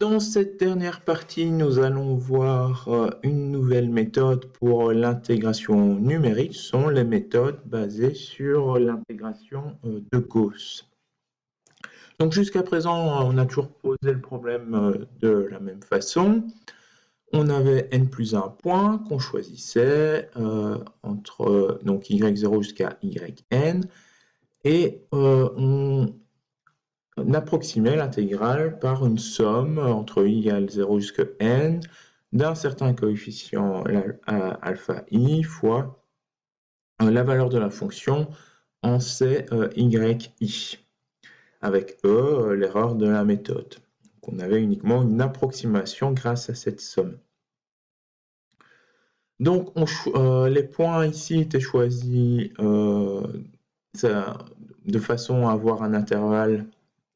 Dans cette dernière partie, nous allons voir une nouvelle méthode pour l'intégration numérique. Ce sont les méthodes basées sur l'intégration de Gauss. Donc jusqu'à présent, on a toujours posé le problème de la même façon. On avait n plus 1 point qu'on choisissait entre donc y0 jusqu'à yn et on approximait l'intégrale par une somme entre i égale 0 jusqu'à n d'un certain coefficient alpha i fois la valeur de la fonction en c yi, avec l'erreur de la méthode. Donc on avait uniquement une approximation grâce à cette somme. Donc les points ici étaient choisis de façon à avoir un intervalle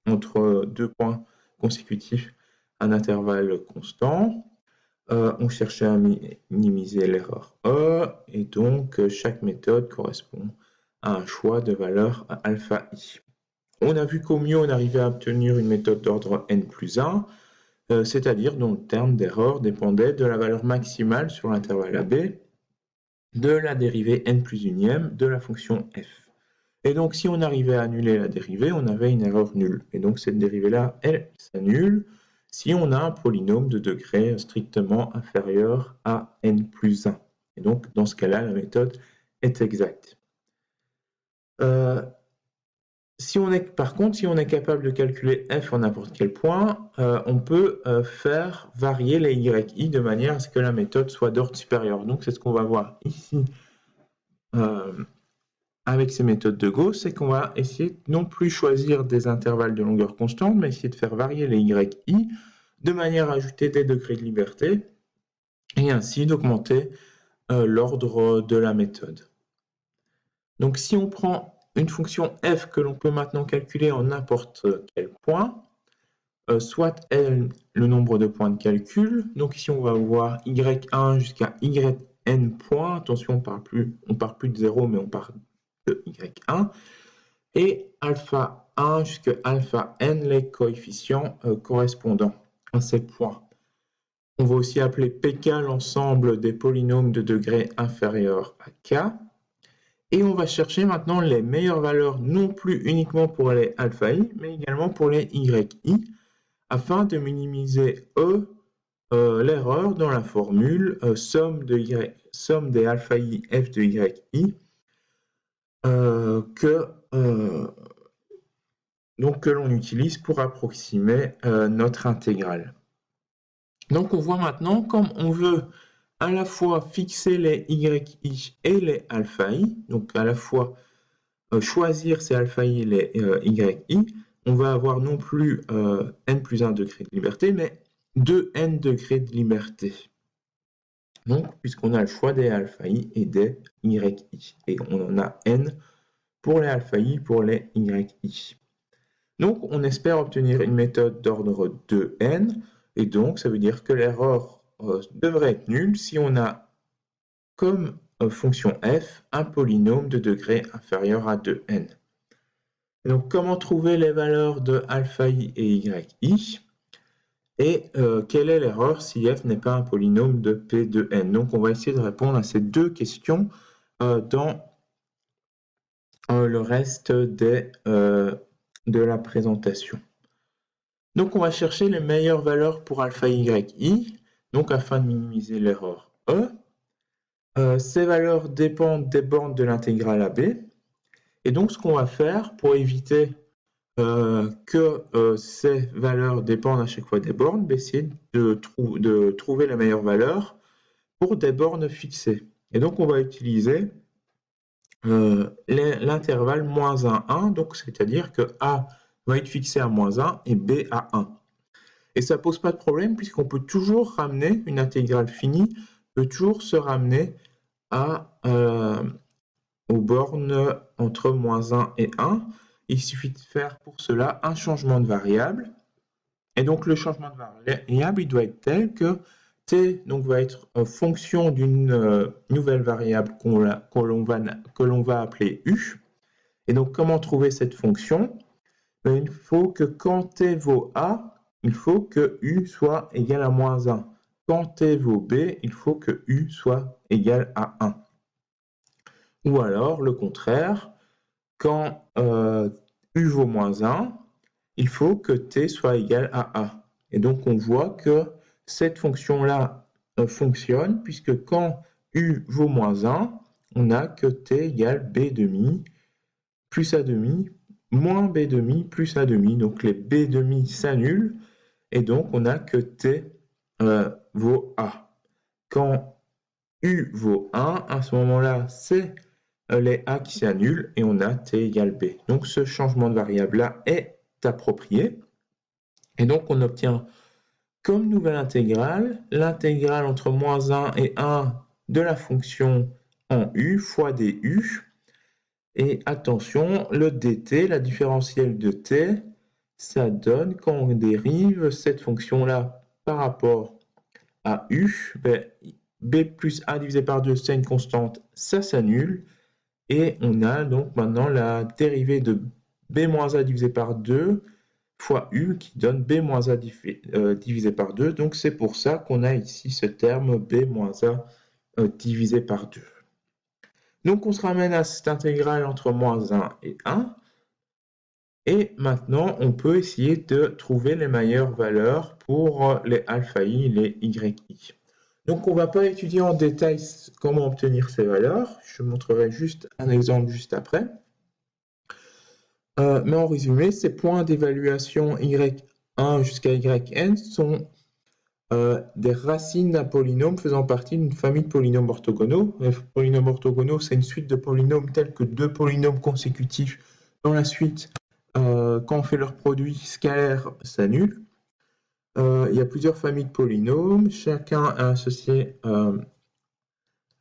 entre deux points consécutifs, un intervalle constant. On cherchait à minimiser l'erreur E, et donc chaque méthode correspond à un choix de valeur alpha i. On a vu qu'au mieux on arrivait à obtenir une méthode d'ordre n plus 1, c'est-à-dire dont le terme d'erreur dépendait de la valeur maximale sur l'intervalle AB, de la dérivée n plus unième de la fonction f. Et donc si on arrivait à annuler la dérivée, on avait une erreur nulle. Et donc cette dérivée-là, elle s'annule si on a un polynôme de degré strictement inférieur à n plus 1. Et donc dans ce cas-là, la méthode est exacte. Par contre, si on est capable de calculer f en n'importe quel point, on peut faire varier les yi de manière à ce que la méthode soit d'ordre supérieur. Donc c'est ce qu'on va voir ici avec ces méthodes de Gauss, c'est qu'on va essayer non plus choisir des intervalles de longueur constante, mais essayer de faire varier les yi de manière à ajouter des degrés de liberté et ainsi d'augmenter l'ordre de la méthode. Donc si on prend une fonction f que l'on peut maintenant calculer en n'importe quel point, soit l le nombre de points de calcul, donc ici on va voir y1 jusqu'à yn points, attention on part plus de 0 mais on part de y1, et alpha 1 jusqu'à alpha n les coefficients correspondants à ces points. On va aussi appeler pk l'ensemble des polynômes de degré inférieur à k. Et on va chercher maintenant les meilleures valeurs, non plus uniquement pour les alpha i, mais également pour les yi, afin de minimiser l'erreur dans la formule somme des alpha i f de yi que l'on utilise pour approximer notre intégrale. Donc on voit maintenant, comme on veut à la fois fixer les yi et les alpha i, donc à la fois choisir ces alpha i et les yi, on va avoir non plus n plus 1 degré de liberté, mais 2n degrés de liberté. Donc, puisqu'on a le choix des alpha i et des yi, et on en a n pour les alpha i, pour les yi. Donc, on espère obtenir une méthode d'ordre 2n, et donc ça veut dire que l'erreur devrait être nulle si on a comme fonction f un polynôme de degré inférieur à 2n. Et donc, comment trouver les valeurs de alpha i et yi? Et quelle est l'erreur si f n'est pas un polynôme de p de n? Donc, on va essayer de répondre à ces deux questions dans le reste de la présentation. Donc, on va chercher les meilleures valeurs pour alpha yi, donc afin de minimiser l'erreur E. Ces valeurs dépendent des bornes de l'intégrale AB. Et donc, ce qu'on va faire pour éviter que ces valeurs dépendent à chaque fois des bornes, essayer de trouver la meilleure valeur pour des bornes fixées. Et donc, on va utiliser l'intervalle moins 1, 1, donc c'est-à-dire que A va être fixé à moins 1 et B à 1. Et ça ne pose pas de problème puisqu'on peut toujours ramener une intégrale finie, peut toujours se ramener aux bornes entre moins 1 et 1. Il suffit de faire pour cela un changement de variable. Et donc le changement de variable, il doit être tel que t donc, va être fonction d'une nouvelle variable que l'on va appeler u. Et donc comment trouver cette fonction? Il faut que quand t vaut a, il faut que U soit égal à moins 1. Quand T vaut B, il faut que U soit égal à 1. Ou alors, le contraire, quand U vaut moins 1, il faut que T soit égal à A. Et donc, on voit que cette fonction-là fonctionne, puisque quand U vaut moins 1, on a que T égale B demi plus A demi moins B demi plus A demi. Donc, les B demi s'annulent, et donc on a que T vaut A. Quand U vaut 1, à ce moment-là, c'est les A qui s'annulent et on a T égale B. Donc ce changement de variable-là est approprié. Et donc on obtient comme nouvelle intégrale l'intégrale entre moins 1 et 1 de la fonction en U fois du. Et attention, le dt, la différentielle de t, ça donne, quand on dérive cette fonction-là par rapport à u, b plus a divisé par 2, c'est une constante, ça s'annule. Et on a donc maintenant la dérivée de b moins a divisé par 2 fois u qui donne b moins a divisé par 2. Donc c'est pour ça qu'on a ici ce terme b moins a divisé par 2. Donc on se ramène à cette intégrale entre moins 1 et 1. Et maintenant, on peut essayer de trouver les meilleures valeurs pour les alpha i et les yi. Donc on ne va pas étudier en détail comment obtenir ces valeurs. Je montrerai juste un exemple juste après. Mais en résumé, ces points d'évaluation y1 jusqu'à yn sont des racines d'un polynôme faisant partie d'une famille de polynômes orthogonaux. Les polynômes orthogonaux, c'est une suite de polynômes tels que deux polynômes consécutifs dans la suite, quand on fait leur produit scalaire, s'annule. Il y a plusieurs familles de polynômes, chacun est associé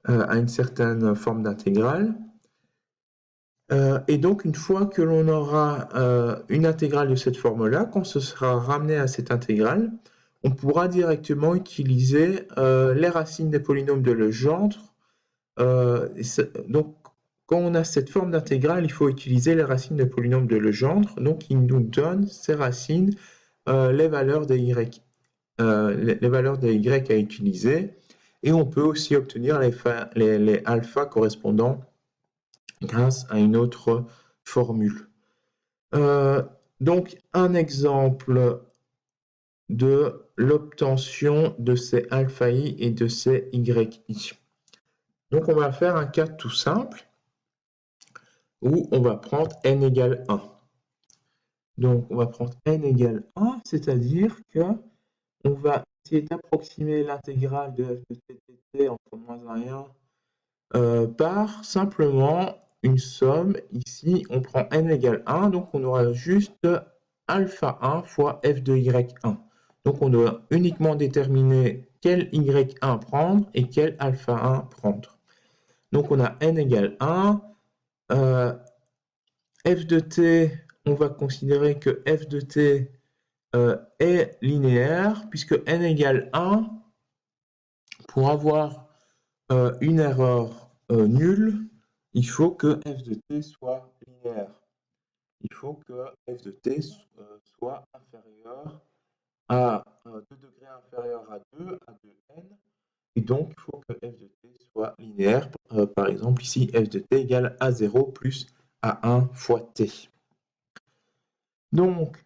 à une certaine forme d'intégrale. Et donc, une fois que l'on aura une intégrale de cette forme-là, quand ce sera ramené à cette intégrale, on pourra directement utiliser les racines des polynômes de Legendre. Donc, quand on a cette forme d'intégrale, il faut utiliser les racines des polynômes de Legendre. Donc, il nous donne ces racines, les valeurs des y, à utiliser. Et on peut aussi obtenir les alphas correspondants grâce à une autre formule. Donc, un exemple de l'obtention de ces alpha i et de ces yi. Donc, on va faire un cas tout simple où on va prendre n égale 1. Donc, on va prendre n égale 1, c'est-à-dire que on va essayer d'approximer l'intégrale de f de t dt entre moins 1 et 1 par simplement une somme. Ici, on prend n égale 1, donc on aura juste alpha 1 fois f de y1. Donc on doit uniquement déterminer quel y1 prendre et quel alpha 1 prendre. Donc on a n égale 1. F de t, on va considérer que f de t est linéaire, puisque n égale 1, pour avoir une erreur nulle, il faut que f de t soit linéaire. Il faut que f de t soit inférieur à 2 degrés inférieur à 2, à 2n. Et donc, il faut que f de t soit linéaire. Par exemple, ici, f de t égale a0 plus a1 fois t. Donc,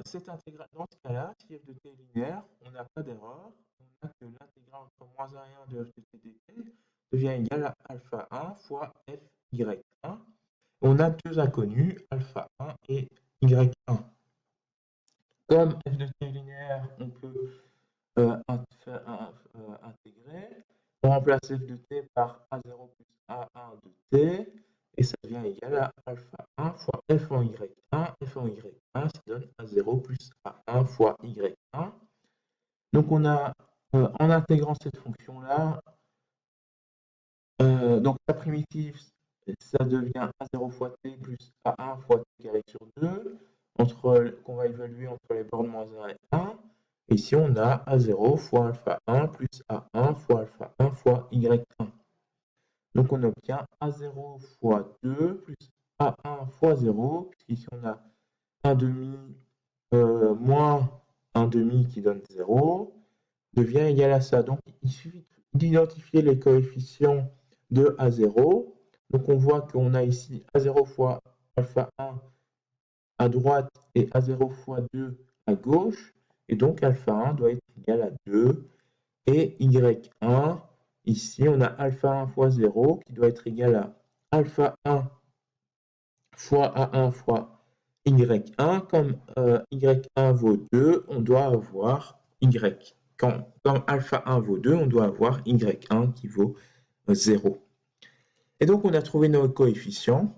cette intégrale, dans ce cas-là, si f de t est linéaire, on n'a pas d'erreur. On a que l'intégrale entre moins 1 et 1 de f de t dt devient égale à alpha 1 fois f y1. On a deux inconnus, alpha 1 et y1. Comme f de t est linéaire, on peut intégrer. On remplace f de t par a0 plus a1 de t, et ça devient égal à alpha 1 fois f en y1. F en y1, ça donne a0 plus a1 fois y1. Donc on a, en intégrant cette fonction-là, donc la primitive, ça devient a0 fois t plus a1 fois t carré sur 2, qu'on va évaluer entre les bornes moins 1 et 1. Et ici, on a a0 fois alpha 1 plus a1 fois alpha 1 fois y1. Donc on obtient a0 fois 2 plus a1 fois 0, puisqu'ici on a 1 demi moins 1 demi qui donne 0 devient égal à ça. Donc, il suffit d'identifier les coefficients de A0. Donc, on voit qu'on a ici A0 fois alpha 1 à droite et A0 fois 2 à gauche. Et donc, alpha 1 doit être égal à 2. Et Y1, ici, on a alpha 1 fois 0 qui doit être égal à alpha 1 fois A1 fois Y1. Comme Y1 vaut 2, on doit avoir Y. Comme alpha 1 vaut 2, on doit avoir Y1 qui vaut 0. Et donc, on a trouvé nos coefficients.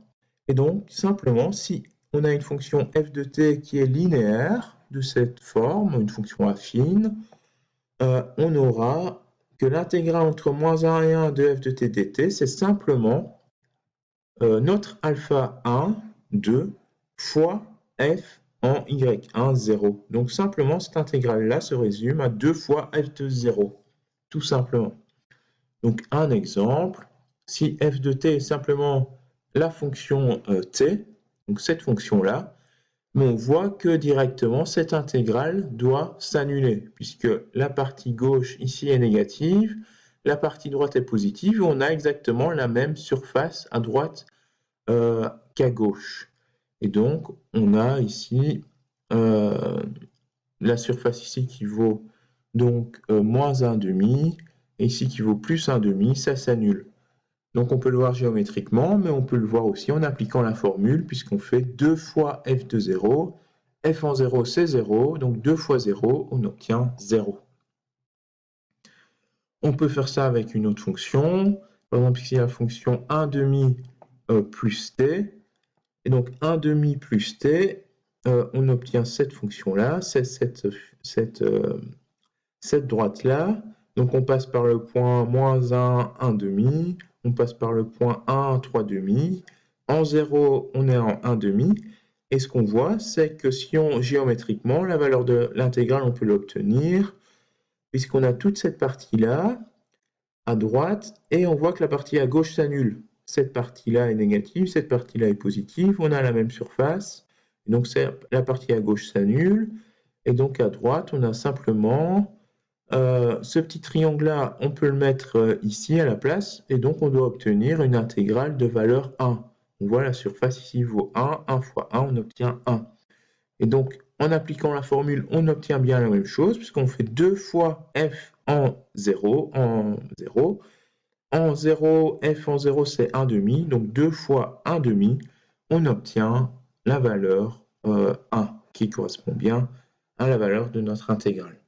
Et donc, simplement, si on a une fonction f de t qui est linéaire de cette forme, une fonction affine, on aura que l'intégrale entre moins 1 et 1 de f de t dt, c'est simplement notre alpha 1, 2, fois f en y1, 0. Donc simplement, cette intégrale-là se résume à 2 fois f de 0, tout simplement. Donc un exemple, si f de t est simplement la fonction t, donc cette fonction-là, mais on voit que directement cette intégrale doit s'annuler, puisque la partie gauche ici est négative, la partie droite est positive, et on a exactement la même surface à droite qu'à gauche. Et donc, on a ici la surface ici qui vaut donc moins 1 demi, et ici qui vaut plus 1 demi, ça s'annule. Donc on peut le voir géométriquement, mais on peut le voir aussi en appliquant la formule, puisqu'on fait 2 fois f de 0. f en 0, c'est 0, donc 2 fois 0, on obtient 0. On peut faire ça avec une autre fonction. Par exemple, ici, la fonction 1 demi plus t. Et donc 1 demi plus t, on obtient cette fonction-là, c'est cette droite-là. Donc on passe par le point moins 1, 1 demi. On passe par le point 1, 3 demi. En 0, on est en 1 demi. Et ce qu'on voit, c'est que si on géométriquement, la valeur de l'intégrale, on peut l'obtenir, puisqu'on a toute cette partie-là à droite, et on voit que la partie à gauche s'annule. Cette partie-là est négative, cette partie-là est positive, on a la même surface, donc la partie à gauche s'annule, et donc à droite, on a simplement ce petit triangle-là, on peut le mettre ici à la place, et donc on doit obtenir une intégrale de valeur 1. On voit la surface ici vaut 1, 1 fois 1, on obtient 1. Et donc, en appliquant la formule, on obtient bien la même chose, puisqu'on fait 2 fois f en 0, en 0. En 0, f en 0, c'est 1 demi, donc 2 fois 1 demi, on obtient la valeur 1, qui correspond bien à la valeur de notre intégrale.